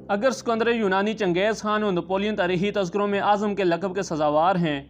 اگر سکندر یونانی چنگیز خان اور نپولین تاریخی تذکروں میں اعظم کے لقب کے سزاوار ہیں،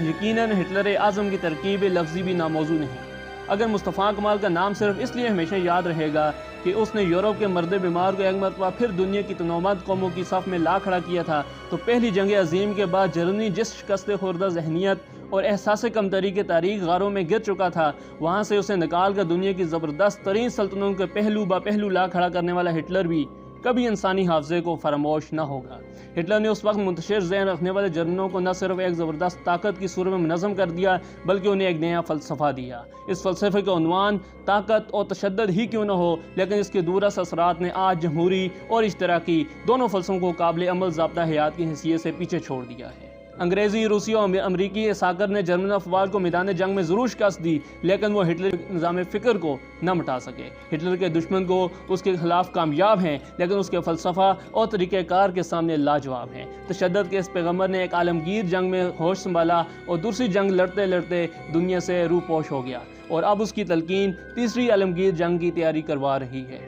یقیناً ہٹلر اعظم کی ترکیب لفظی بھی ناموزوں نہیں۔ اگر مصطفیٰ کمال کا نام صرف اس لیے ہمیشہ یاد رہے گا کہ اس نے یورپ کے مرد بیمار کو ایک مرتبہ پھر دنیا کی تنوعمند قوموں کی صف میں لا کھڑا کیا تھا، تو پہلی جنگ عظیم کے بعد جرمنی جس شکست خوردہ ذہنیت اور احساس کمتری کے تاریخ غاروں میں گر چکا تھا، وہاں سے اسے نکال کر دنیا کی زبردست ترین سلطنتوں کے پہلو با پہلو لا کھڑا کرنے والا ہٹلر بھی کبھی انسانی حافظے کو فراموش نہ ہوگا۔ ہٹلر نے اس وقت منتشر ذہن رکھنے والے جرمنوں کو نہ صرف ایک زبردست طاقت کی صورت میں منظم کر دیا، بلکہ انہیں ایک نیا فلسفہ دیا۔ اس فلسفے کا عنوان طاقت اور تشدد ہی کیوں نہ ہو، لیکن اس کے دورس اثرات نے آج جمہوری اور اشتراکی دونوں فلسفوں کو قابل عمل ضابطہ حیات کی حیثیت سے پیچھے چھوڑ دیا ہے۔ انگریزی، روسی اور امریکی اساکر نے جرمن افواج کو میدان جنگ میں ضرور شکست دی، لیکن وہ ہٹلر کے نظام فکر کو نہ مٹا سکے۔ ہٹلر کے دشمن کو اس کے خلاف کامیاب ہیں، لیکن اس کے فلسفہ اور طریقہ کار کے سامنے لاجواب ہیں۔ تشدد کے اس پیغمبر نے ایک عالمگیر جنگ میں ہوش سنبھالا اور دوسری جنگ لڑتے لڑتے دنیا سے روپوش ہو گیا، اور اب اس کی تلقین تیسری عالمگیر جنگ کی تیاری کروا رہی ہے۔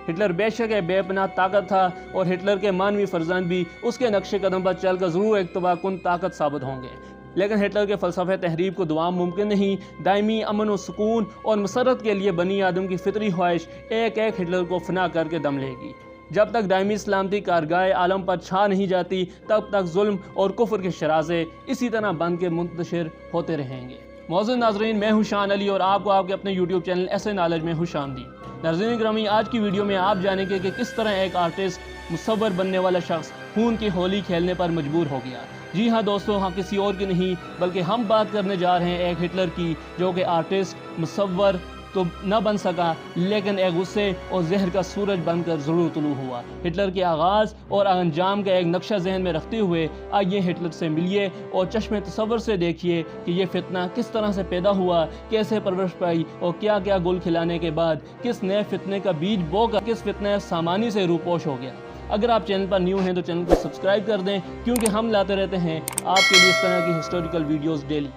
ہٹلر بے شک ایک بے پناہ طاقت تھا، اور ہٹلر کے مانوی فرزند بھی اس کے نقش قدم پر چل کر ضرور ایک تباہ کن طاقت ثابت ہوں گے، لیکن ہٹلر کے فلسفہ تحریب کو دوام ممکن نہیں۔ دائمی امن و سکون اور مسرت کے لیے بنی آدم کی فطری خواہش ایک ایک ہٹلر کو فنا کر کے دم لے گی۔ جب تک دائمی سلامتی کارگاہ عالم پر چھا نہیں جاتی، تب تک ظلم اور کفر کے شرازے اسی طرح بن کے منتشر ہوتے رہیں گے۔ معزز ناظرین، میں ہوں شان علی اور آپ کو آپ کے اپنے یوٹیوب چینل ایسے نالج میں خوش آمدید۔ ناظرین گرامی، آج کی ویڈیو میں آپ جانیں گے کہ کس طرح ایک آرٹسٹ، مصور بننے والا شخص خون کی ہولی کھیلنے پر مجبور ہو گیا۔ جی ہاں دوستو، ہاں کسی اور کی نہیں بلکہ ہم بات کرنے جا رہے ہیں ایک ہٹلر کی، جو کہ آرٹسٹ، مصور تو نہ بن سکا، لیکن ایک غصے اور زہر کا سورج بن کر ضرور طلوع ہوا۔ ہٹلر کے آغاز اور انجام کا ایک نقشہ ذہن میں رکھتے ہوئے آئیے ہٹلر سے ملیے اور چشم تصور سے دیکھیے کہ یہ فتنہ کس طرح سے پیدا ہوا، کیسے پرورش پائی، اور کیا کیا گل کھلانے کے بعد کس نئے فتنے کا بیج بو کر کس فتنہ سامانی سے روپوش ہو گیا۔ اگر آپ چینل پر نیو ہیں تو چینل کو سبسکرائب کر دیں، کیونکہ ہم لاتے رہتے ہیں آپ کے لیے اس طرح کی ہسٹوریکل ویڈیوز ڈیلی۔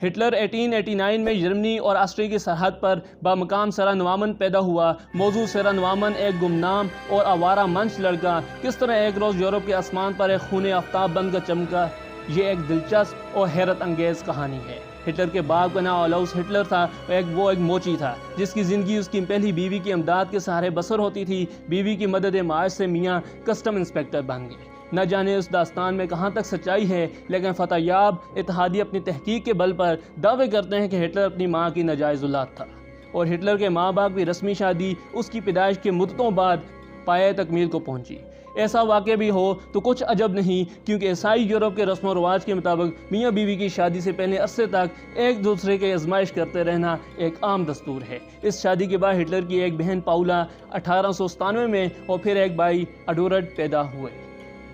ہٹلر 1889 میں جرمنی اور آسٹریا کی سرحد پر بامقام سرا نوامن پیدا ہوا۔ موضوع سرا نوامن ایک گمنام اور آوارہ منچ لڑکا کس طرح ایک روز یورپ کے آسمان پر ایک خون آفتاب بن کر چمکا، یہ ایک دلچسپ اور حیرت انگیز کہانی ہے۔ ہٹلر کے باپ کا نام اڈولف ہٹلر تھا، وہ ایک موچی تھا جس کی زندگی اس کی پہلی بیوی کی امداد کے سہارے بسر ہوتی تھی۔ بیوی کی مدد معاش سے میاں کسٹم انسپیکٹر بن گئے۔ نہ جانے اس داستان میں کہاں تک سچائی ہے، لیکن فتح یاب اتحادی اپنی تحقیق کے بل پر دعوے کرتے ہیں کہ ہٹلر اپنی ماں کی ناجائز اولاد تھا، اور ہٹلر کے ماں باپ کی رسمی شادی اس کی پیدائش کے مدتوں بعد پایہ تکمیل کو پہنچی۔ ایسا واقع بھی ہو تو کچھ عجب نہیں، کیونکہ عیسائی یورپ کے رسم و رواج کے مطابق میاں بیوی کی شادی سے پہلے عرصے تک ایک دوسرے کے آزمائش کرتے رہنا ایک عام دستور ہے۔ اس شادی کے بعد ہٹلر کی ایک بہن پاولا 1897 میں اور پھر ایک بھائی ایڈورڈ پیدا ہوئے۔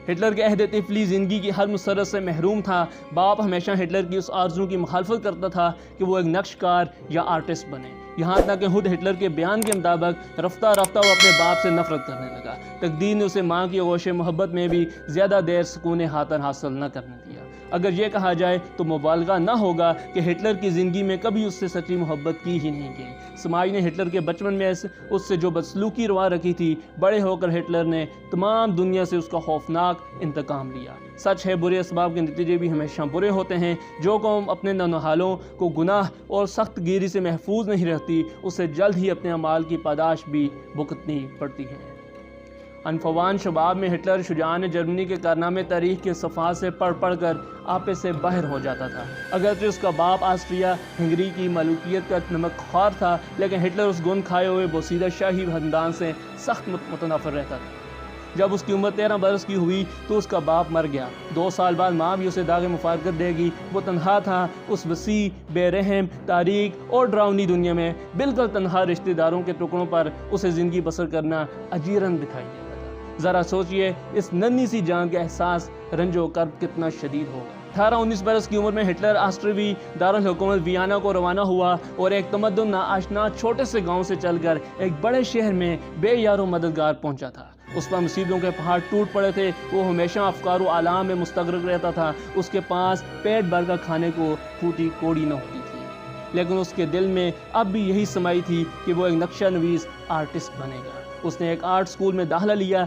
ہٹلر کے عہد طفلی زندگی کی ہر مسرت سے محروم تھا۔ باپ ہمیشہ ہٹلر کی اس آرزو کی مخالفت کرتا تھا کہ وہ ایک نقش کار یا آرٹسٹ بنے، یہاں تک کہ خود ہٹلر کے بیان کے مطابق رفتہ رفتہ وہ اپنے باپ سے نفرت کرنے لگا۔ تقدیر نے اسے ماں کی آغوش محبت میں بھی زیادہ دیر سکون خاطر حاصل نہ کرنے دیا۔ اگر یہ کہا جائے تو مبالغہ نہ ہوگا کہ ہٹلر کی زندگی میں کبھی اس سے سچی محبت کی ہی نہیں گئی۔ سماج نے ہٹلر کے بچپن میں اس سے جو بدسلوکی روا رکھی تھی، بڑے ہو کر ہٹلر نے تمام دنیا سے اس کا خوفناک انتقام لیا۔ سچ ہے، برے اسباب کے نتیجے بھی ہمیشہ برے ہوتے ہیں۔ جو قوم اپنے نونہالوں کو گناہ اور سخت گیری سے محفوظ نہیں رہتی، اسے جلد ہی اپنے اعمال کی پاداش بھی بھگتنی پڑتی ہے۔ انفوان شباب میں ہٹلر شجاعان جرمنی کے کارنامے تاریخ کے صفحات سے پڑھ پڑھ کر آپے سے باہر ہو جاتا تھا۔ اگرچہ اس کا باپ آسٹریا ہنگری کی ملوکیت کا نمک خوار تھا، لیکن ہٹلر اس گن کھائے ہوئے بوسیدہ شاہی خاندان سے سخت متنفر رہتا تھا۔ جب اس کی عمر 13 برس کی ہوئی تو اس کا باپ مر گیا۔ 2 سال بعد ماں بھی اسے داغ مفارقت دے گی۔ وہ تنہا تھا، اس وسیع، بے رحم، تاریک اور ڈراؤنی دنیا میں بالکل تنہا رشتہ داروں کے ٹکڑوں پر اسے زندگی بسر کرنا اجیرن دکھائی دیتا تھا۔ ذرا سوچئے اس ننھی سی جان کا احساس رنج و کرب کتنا شدید ہوگا۔ 18-19 برس کی عمر میں ہٹلر آسٹریوی دارالحکومت ویانا کو روانہ ہوا اور ایک تمدن ناآشنا چھوٹے سے گاؤں سے چل کر ایک بڑے شہر میں بے یار و مددگار پہنچا تھا۔ اس پر مصیبتوں کے پہاڑ ٹوٹ پڑے تھے۔ وہ ہمیشہ افکار و آلام میں مستغرق رہتا تھا۔ اس کے پاس پیٹ بھر کر کھانے کو پھوٹی کوڑی نہ ہوتی تھی، لیکن اس کے دل میں اب بھی یہی سمائی تھی کہ وہ ایک نقشہ نویس آرٹسٹ بنے گا۔ اس نے ایک آرٹ اسکول میں داخلہ لیا،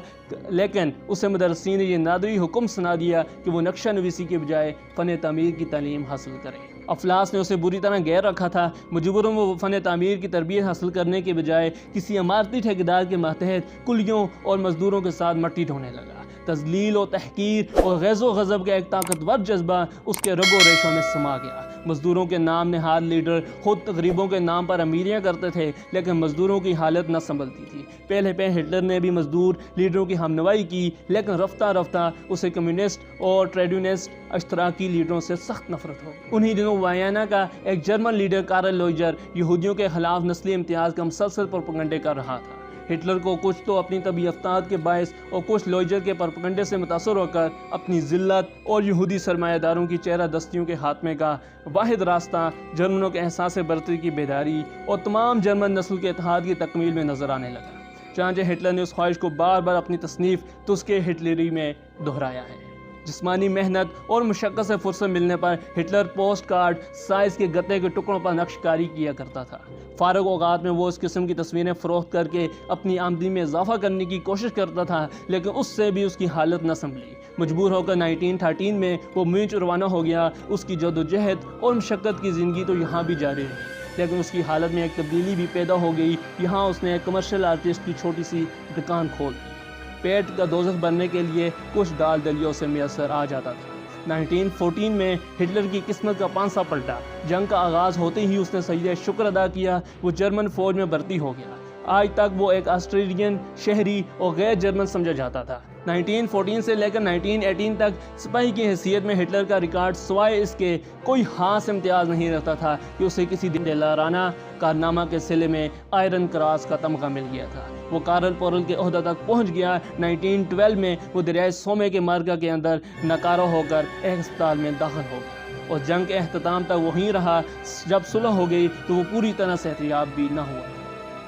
لیکن اسے مدرسین نے یہ نادری حکم سنا دیا کہ وہ نقشہ نویسی کے بجائے فن تعمیر کی تعلیم حاصل کرے۔ افلاس نے اسے بری طرح گیر رکھا تھا، مجبوراً وہ فن تعمیر کی تربیت حاصل کرنے کے بجائے کسی عمارتی ٹھیکیدار کے ماتحت کلیوں اور مزدوروں کے ساتھ مٹی ڈھونے لگا۔ تذلیل و تحقیر اور غیظ و غضب کا ایک طاقتور جذبہ اس کے رگ و ریشوں میں سما گیا۔ مزدوروں کے نام نہاد لیڈر خود تقریبوں کے نام پر امیریاں کرتے تھے، لیکن مزدوروں کی حالت نہ سنبھلتی تھی۔ پہلے ہٹلر نے بھی مزدور لیڈروں کی ہمنوائی کی، لیکن رفتہ رفتہ اسے کمیونسٹ اور ٹریڈ یونینسٹ اشتراکی لیڈروں سے سخت نفرت ہو۔ انہی دنوں وائنا کا ایک جرمن لیڈر کارل لوئجر یہودیوں کے خلاف نسلی امتیاز کا مسلسل پروپیگنڈے کر رہا تھا۔ ہٹلر کو کچھ تو اپنی طبی افتاد کے باعث اور کچھ لوئجر کے پروپیگنڈے سے متاثر ہو کر اپنی ذلت اور یہودی سرمایہ داروں کی چہرہ دستیوں کے خاتمے کا واحد راستہ جرمنوں کے احساس برتری کی بیداری اور تمام جرمن نسل کے اتحاد کی تکمیل میں نظر آنے لگا۔ چنانچہ ہٹلر نے اس خواہش کو بار بار اپنی تصنیف تسکے ہٹلری میں دہرایا ہے۔ جسمانی محنت اور مشقت سے فرصت ملنے پر ہٹلر پوسٹ کارڈ سائز کے گتے کے ٹکڑوں پر نقش کاری کیا کرتا تھا۔ فارغ اوقات میں وہ اس قسم کی تصویریں فروخت کر کے اپنی آمدنی میں اضافہ کرنے کی کوشش کرتا تھا، لیکن اس سے بھی اس کی حالت نہ سنبھلی۔ مجبور ہو کر 1913 میں وہ میونچ روانہ ہو گیا۔ اس کی جدوجہد اور مشقت کی زندگی تو یہاں بھی جاری رہی، لیکن اس کی حالت میں ایک تبدیلی بھی پیدا ہو گئی۔ یہاں اس نے ایک کمرشل آرٹسٹ کی چھوٹی سی دکان کھول دی۔ پیٹ کا دوزخ بننے کے لیے کچھ دال دلیوں سے میسر آ جاتا تھا۔ 1914 میں ہٹلر کی قسمت کا پانسا پلٹا۔ جنگ کا آغاز ہوتے ہی اس نے سجدہ شکر ادا کیا، وہ جرمن فوج میں بھرتی ہو گیا۔ آج تک وہ ایک آسٹریلین شہری اور غیر جرمن سمجھا جاتا تھا۔ 1914 سے لے کر 1918 تک سپاہی کی حیثیت میں ہٹلر کا ریکارڈ سوائے اس کے کوئی خاص امتیاز نہیں رہتا تھا کہ اسے کسی دلارانہ کارنامہ کے صلے میں آئرن کراس کا تمغہ مل گیا تھا۔ وہ کارل پورل کے عہدہ تک پہنچ گیا۔ 1912 میں وہ دریائے سومے کے مارکا کے اندر ناکارہ ہو کر ایک ہسپتال میں داخل ہو گیا اور جنگ کے اختتام تک وہیں رہا۔ جب صلح ہو گئی تو وہ پوری طرح صحتیاب بھی نہ ہوا۔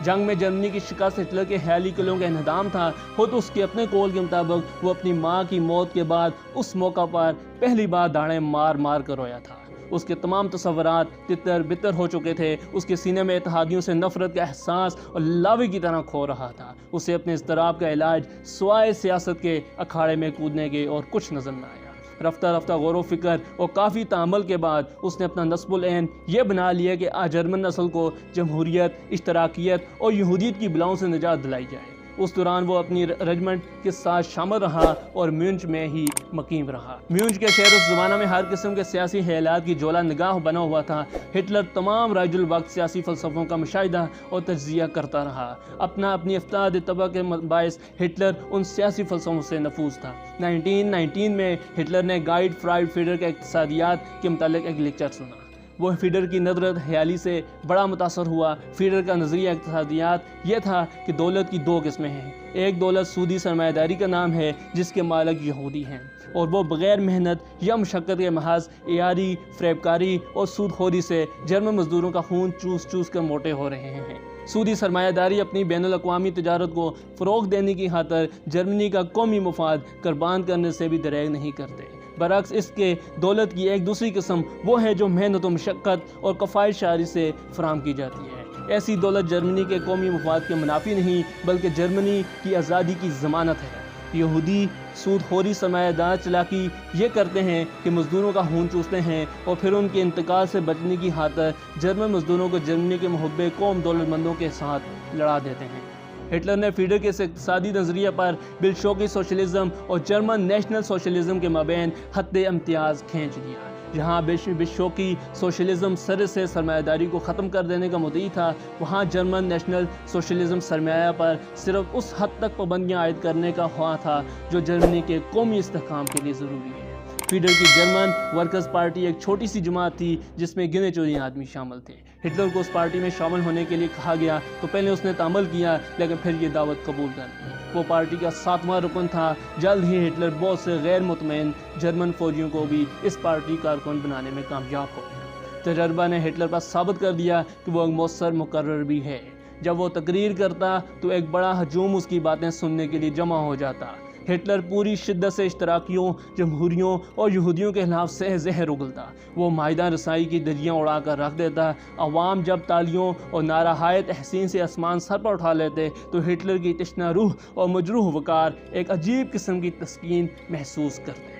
جنگ میں جرمنی کی شکست ہٹلر کے خیالی قلعوں کا انہدام تھا۔ خود اس کے اپنے قول کے مطابق وہ اپنی ماں کی موت کے بعد اس موقع پر پہلی بار داڑیں مار مار کر رویا تھا۔ اس کے تمام تصورات تتر بتر ہو چکے تھے۔ اس کے سینے میں اتحادیوں سے نفرت کا احساس اور لاوے کی طرح کھو رہا تھا۔ اسے اپنے اضطراب کا علاج سوائے سیاست کے اکھاڑے میں کودنے کے اور کچھ نظر نہ آیا۔ رفتہ رفتہ غور و فکر اور کافی تأمل کے بعد اس نے اپنا نصب العین یہ بنا لیا کہ جرمن نسل کو جمہوریت، اشتراکیت اور یہودیت کی بلاؤں سے نجات دلائی جائے۔ اس دوران وہ اپنی رجمنٹ کے ساتھ شامل رہا اور میونچ میں ہی مقیم رہا۔ میونچ کے شہر اس زمانہ میں ہر قسم کے سیاسی خیالات کی جولا نگاہ بنا ہوا تھا۔ ہٹلر تمام رائج الوقت سیاسی فلسفوں کا مشاہدہ اور تجزیہ کرتا رہا۔ اپنی افتاد طبع کے باعث ہٹلر ان سیاسی فلسفوں سے نفوذ تھا۔ 1919 میں ہٹلر نے گائیڈ فرائڈ فیڈر کے اقتصادیات کے متعلق ایک لیکچر سنا۔ وہ فیڈر کی نظرت خیالی سے بڑا متاثر ہوا۔ فیڈر کا نظریہ اقتصادیات یہ تھا کہ دولت کی دو قسمیں ہیں۔ ایک دولت سودی سرمایہ داری کا نام ہے جس کے مالک یہودی ہیں اور وہ بغیر محنت یا مشقت کے محض عیاری، فریب کاری اور سود خوری سے جرمن مزدوروں کا خون چوس چوس کر موٹے ہو رہے ہیں۔ سودی سرمایہ داری اپنی بین الاقوامی تجارت کو فروغ دینے کی خاطر جرمنی کا قومی مفاد قربان کرنے سے بھی دریغ نہیں کرتے۔ برعکس اس کے دولت کی ایک دوسری قسم وہ ہے جو محنت و مشقت اور کفایت شعاری سے فراہم کی جاتی ہے۔ ایسی دولت جرمنی کے قومی مفاد کے منافی نہیں بلکہ جرمنی کی آزادی کی ضمانت ہے۔ یہودی سود خوری سرمایہ دار چلاکی یہ کرتے ہیں کہ مزدوروں کا خون چوستے ہیں اور پھر ان کے انتقال سے بچنے کی خاطر جرمن مزدوروں کو جرمنی کے محب قوم دولت مندوں کے ساتھ لڑا دیتے ہیں۔ ہٹلر نے فیڈر کے اس اقتصادی نظریے پر بلشوکی سوشلزم اور جرمن نیشنل سوشلزم کے مابین خط امتیاز کھینچ دیا۔ جہاں بلشوکی سوشلزم سر سے سرمایہ داری کو ختم کر دینے کا مدعی تھا، وہاں جرمن نیشنل سوشلزم سرمایہ پر صرف اس حد تک پابندیاں عائد کرنے کا خواہاں تھا جو جرمنی کے قومی استحکام کے لیے ضروری ہے۔ فیڈر کی جرمن ورکرز پارٹی ایک چھوٹی سی جماعت تھی جس میں گنے چونے آدمی شامل تھے۔ ہٹلر کو اس پارٹی میں شامل ہونے کے لیے کہا گیا تو پہلے اس نے تعامل کیا، لیکن پھر یہ دعوت قبول کر لی۔ وہ پارٹی کا 7واں رکن تھا۔ جلد ہی ہٹلر بہت سے غیر مطمئن جرمن فوجیوں کو بھی اس پارٹی کارکن بنانے میں کامیاب ہو گیا۔ تجربہ نے ہٹلر پر ثابت کر دیا کہ وہ ایک مؤثر مقرر بھی ہے۔ جب وہ تقریر کرتا تو ایک بڑا ہجوم اس کی باتیں سننے کے لیے جمع ہو جاتا۔ ہٹلر پوری شدت سے اشتراکیوں، جمہوریوں اور یہودیوں کے خلاف سہ زہر اگلتا۔ وہ معاہدہ رسائی کی دریاں اڑا کر رکھ دیتا۔ عوام جب تالیوں اور نعرہائے تحسین سے آسمان سر پر اٹھا لیتے تو ہٹلر کی تشنہ روح اور مجروح وقار ایک عجیب قسم کی تسکین محسوس کرتے۔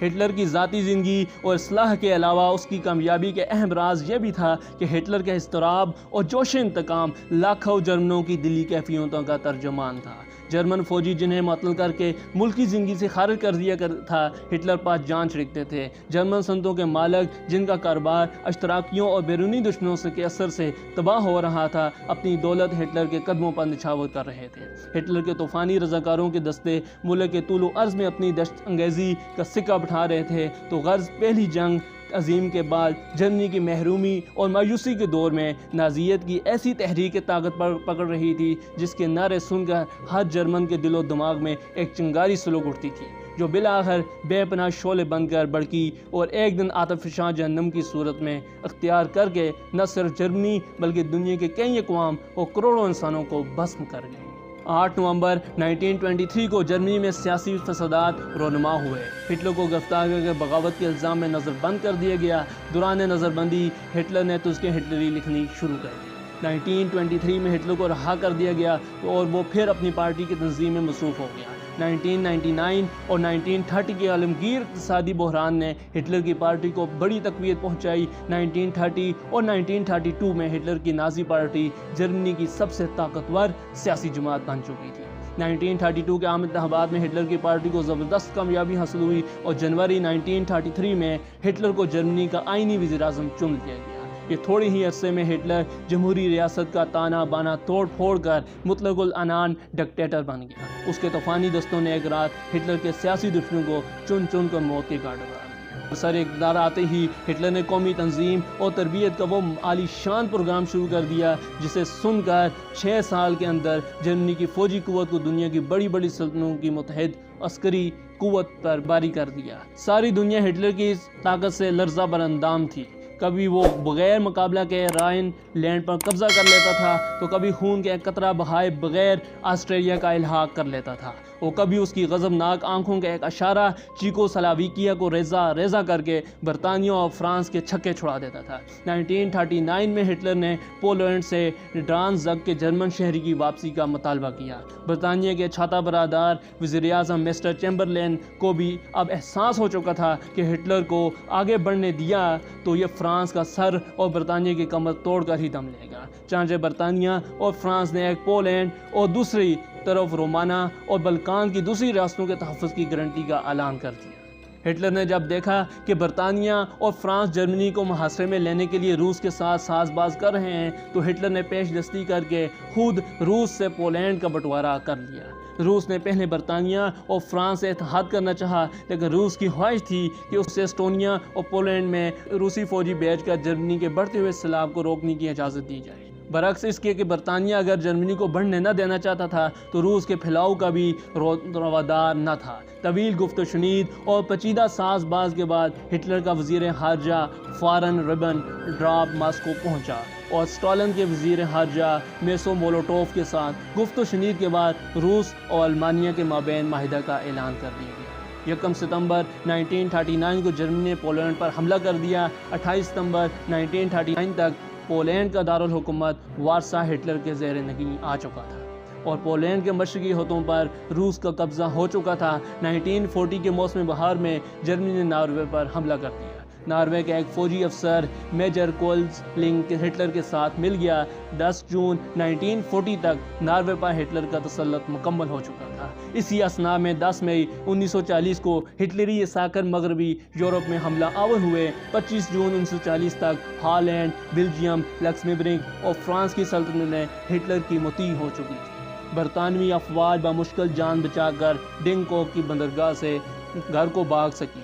ہٹلر کی ذاتی زندگی اور اصلاح کے علاوہ اس کی کامیابی کے اہم راز یہ بھی تھا کہ ہٹلر کا اضطراب اور جوش انتقام لاکھوں جرمنوں کی دلی کیفیتوں کا ترجمان تھا۔ جرمن فوجی جنہیں معطل کر کے ملکی زندگی سے خارج کر دیا تھا، ہٹلر پاس جان چھڑکتے تھے۔ جرمن صنعتوں کے مالک جن کا کاروبار اشتراکیوں اور بیرونی دشمنوں کے اثر سے تباہ ہو رہا تھا، اپنی دولت ہٹلر کے قدموں پر نچھاور کر رہے تھے۔ ہٹلر کے طوفانی رضاکاروں کے دستے ملک کے طول و عرض میں اپنی دہشت انگیزی کا سکہ بٹھا رہے تھے تو غرض پہلی جنگ عظیم کے بعد جرمنی کی محرومی اور مایوسی کے دور میں نازیت کی ایسی تحریک طاقت پر پکڑ رہی تھی جس کے نعرے سن کر ہر جرمن کے دل و دماغ میں ایک چنگاری سلوک اٹھتی تھی، جو بالآخر بے پناہ شعلے بن کر بڑکی اور ایک دن آتش فشاں جہنم کی صورت میں اختیار کر کے نہ صرف جرمنی بلکہ دنیا کے کئی اقوام اور کروڑوں انسانوں کو بھسم کر گئی۔ 8 نومبر 1923 کو جرمنی میں سیاسی فسادات رونما ہوئے۔ ہٹلر کو گرفتار کر کے بغاوت کے الزام میں نظر بند کر دیا گیا۔ دوران نظر بندی ہٹلر نے تذکرے ہٹلری لکھنی شروع کر دی۔ 1923 میں ہٹلر کو رہا کر دیا گیا اور وہ پھر اپنی پارٹی کی تنظیم میں مصروف ہو گیا۔ 1929 اور 1930 کے عالمگیر اقتصادی بحران نے ہٹلر کی پارٹی کو بڑی تقویت پہنچائی۔ 1930 اور 1932 میں ہٹلر کی نازی پارٹی جرمنی کی سب سے طاقتور سیاسی جماعت بن چکی تھی۔ 1932 کے عام انتخابات میں ہٹلر کی پارٹی کو زبردست کامیابی حاصل ہوئی اور جنوری 1933 میں ہٹلر کو جرمنی کا آئینی وزیر اعظم چن لیا گیا۔ یہ تھوڑے ہی عرصے میں ہٹلر جمہوری ریاست کا تانا بانا توڑ پھوڑ کر مطلق العنان ڈکٹیٹر بن گیا۔ اس کے طوفانی دستوں نے ایک رات ہٹلر کے سیاسی دشمنوں کو چن چن کر موت کے گھاٹ اتارا۔ سر اقتدار آتے ہی ہٹلر نے قومی تنظیم اور تربیت کا وہ عالی شان پروگرام شروع کر دیا جسے سن کر 6 سال کے اندر جرمنی کی فوجی قوت کو دنیا کی بڑی بڑی سلطنتوں کی متحد عسکری قوت پر باری کر دیا۔ ساری دنیا ہٹلر کی اس طاقت سے لرزہ بر اندام تھی۔ کبھی وہ بغیر مقابلہ کے رائن لینڈ پر قبضہ کر لیتا تھا تو کبھی خون کے ایک قطرہ بہائے بغیر آسٹریلیا کا الحاق کر لیتا تھا، اور کبھی اس کی غضبناک آنکھوں کا ایک اشارہ چیکو سلاویکیا کو ریزہ ریزہ کر کے برطانیہ اور فرانس کے چھکے چھڑا دیتا تھا۔ 1939 میں ہٹلر نے پولینڈ سے ڈانزگ کے جرمن شہری کی واپسی کا مطالبہ کیا۔ برطانیہ کے چھاتا برادر وزیر اعظم مسٹر چیمبرلین کو بھی اب احساس ہو چکا تھا کہ ہٹلر کو آگے بڑھنے دیا تو یہ فرانس کا سر اور برطانیہ کی کمر توڑ کر ہی دم لے گا۔ چنانچہ برطانیہ اور فرانس نے ایک پولینڈ اور دوسری طرف رومانہ اور بلکان کی دوسری ریاستوں کے تحفظ کی گارنٹی کا اعلان کر دیا۔ ہٹلر نے جب دیکھا کہ برطانیہ اور فرانس جرمنی کو محاصرے میں لینے کے لیے روس کے ساتھ ساز باز کر رہے ہیں تو ہٹلر نے پیش دستی کر کے خود روس سے پولینڈ کا بٹوارہ کر لیا۔ روس نے پہلے برطانیہ اور فرانس سے اتحاد کرنا چاہا، لیکن روس کی خواہش تھی کہ اس سے اسٹونیا اور پولینڈ میں روسی فوجی بھیج کر جرمنی کے بڑھتے ہوئے سیلاب کو روکنے کی اجازت دی جائے۔ برعکس اس کے کہ برطانیہ اگر جرمنی کو بڑھنے نہ دینا چاہتا تھا تو روس کے پھیلاؤ کا بھی روادار نہ تھا۔ طویل گفت و شنید اور پیچیدہ ساز باز کے بعد ہٹلر کا وزیر خارجہ فارن ربن ڈراپ ماسکو پہنچا اور اسٹالن کے وزیر خارجہ میسو مولوٹوف کے ساتھ گفت و شنید کے بعد روس اور المانیہ کے مابین معاہدہ کا اعلان کر دیا گیا۔ 1 ستمبر 1939 کو جرمنی نے پولینڈ پر حملہ کر دیا۔ 28 ستمبر 1939 تک پولینڈ کا دارالحکومت وارسا ہٹلر کے زیر نگین آ چکا تھا اور پولینڈ کے مشرقی حصوں پر روس کا قبضہ ہو چکا تھا۔ 1940 کے موسم بہار میں جرمنی نے ناروے پر حملہ کر دیا۔ ناروے کا ایک فوجی افسر میجر کولز لنگ ہٹلر کے ساتھ مل گیا۔ 10 جون 1940 تک ناروے پر ہٹلر کا تسلط مکمل ہو چکا تھا۔ اسی اثناء میں 10 مئی 1940 کو ہٹلری عساکر مغربی یورپ میں حملہ آور ہوئے۔ 25 جون 1940 تک ہالینڈ، بیلجیم، لکسمبرگ اور فرانس کی سلطنت میں ہٹلر کی مطیع ہو چکی تھی۔ برطانوی افواج بمشکل جان بچا کر ڈنکوک کی بندرگاہ سے گھر کو بھاگ سکی۔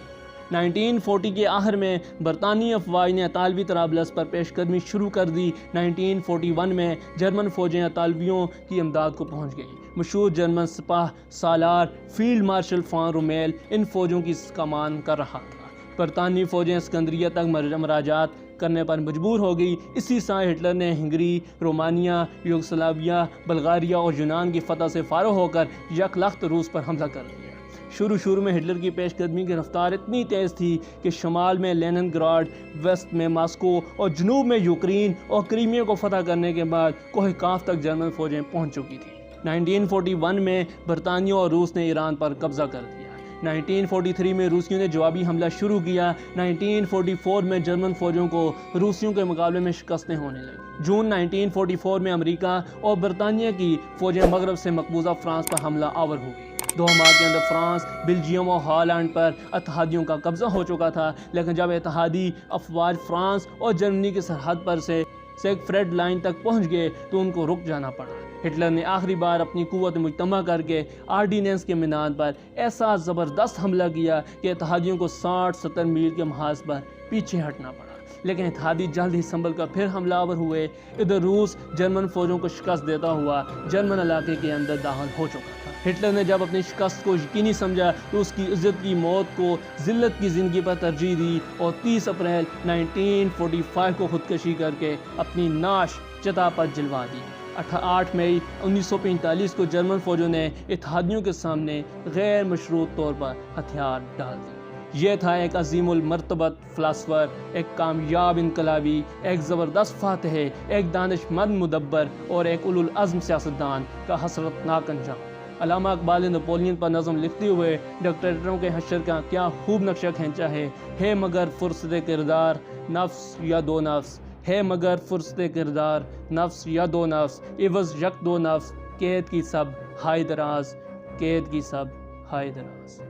1940 کے آخر میں برطانوی افواج نے اطالوی طرابلس پر پیش قدمی شروع کر دی۔ 1941 میں جرمن فوجیں اطالویوں کی امداد کو پہنچ گئیں۔ مشہور جرمن سپاہ سالار فیلڈ مارشل فان رومیل ان فوجوں کی کمان کر رہا تھا۔ برطانوی فوجیں اسکندریہ تک مراجعت کرنے پر مجبور ہو گئی۔ اسی سال ہٹلر نے ہنگری، رومانیہ، یوگسلاویہ، بلغاریہ اور یونان کی فتح سے فارغ ہو کر یک لخت روس پر حملہ کر دیا۔ شروع میں ہٹلر کی پیش قدمی کی رفتار اتنی تیز تھی کہ شمال میں لینن گراڈ، ویسٹ میں ماسکو اور جنوب میں یوکرین اور کریمیا کو فتح کرنے کے بعد کوہ کاف تک جرمن فوجیں پہنچ چکی تھیں۔ 1941 میں برطانیہ اور روس نے ایران پر قبضہ کر دیا۔ 1943 میں روسیوں نے جوابی حملہ شروع کیا۔ 1944 میں جرمن فوجوں کو روسیوں کے مقابلے میں شکستیں ہونے لگیں۔ جون 1944 میں امریکہ اور برطانیہ کی فوجیں مغرب سے مقبوضہ فرانس پر حملہ آور ہو گئی۔ 2 ماہ کے اندر فرانس، بیلجیم اور ہالینڈ پر اتحادیوں کا قبضہ ہو چکا تھا، لیکن جب اتحادی افواج فرانس اور جرمنی کی سرحد پر سے سیگفریڈ لائن تک پہنچ گئے تو ان کو رک جانا پڑا۔ ہٹلر نے آخری بار اپنی قوت مجتمع کر کے آرڈیننس کے میدان پر ایسا زبردست حملہ کیا کہ اتحادیوں کو 60-70 میل کے محاذ پر پیچھے ہٹنا پڑا، لیکن اتحادی جلد ہی سنبھل کر پھر حملہ آور ہوئے۔ ادھر روس جرمن فوجوں کو شکست دیتا ہوا جرمن علاقے کے اندر داخل ہو چکا تھا۔ ہٹلر نے جب اپنی شکست کو یقینی سمجھا تو اس کی عزت کی موت کو ذلت کی زندگی پر ترجیح دی اور 30 اپریل 1945 کو خودکشی کر کے اپنی نعش چتا پر جلوا دی۔ 8 مئی 1945 کو جرمن فوجوں نے اتحادیوں کے سامنے غیر مشروط طور پر ہتھیار ڈال دی۔ یہ تھا ایک عظیم المرتبت فلاسفر، ایک کامیاب انقلابی، ایک زبردست فاتح، ایک دانش مند مدبر اور ایک اولو العزم سیاستدان کا حسرتناک انجام۔ علامہ اقبال نے نپولین پر نظم لکھتے ہوئے ڈکٹیٹروں کے حشر کا کیا خوب نقشہ کھینچا ہے مگر فرصت کردار نفس یا دو نفس، ہے مگر فرصت کردار نفس یا دو نفس، عوض یک دو نفس، قید کی سب ہائے دراز، قید کی سب ہائے دراز۔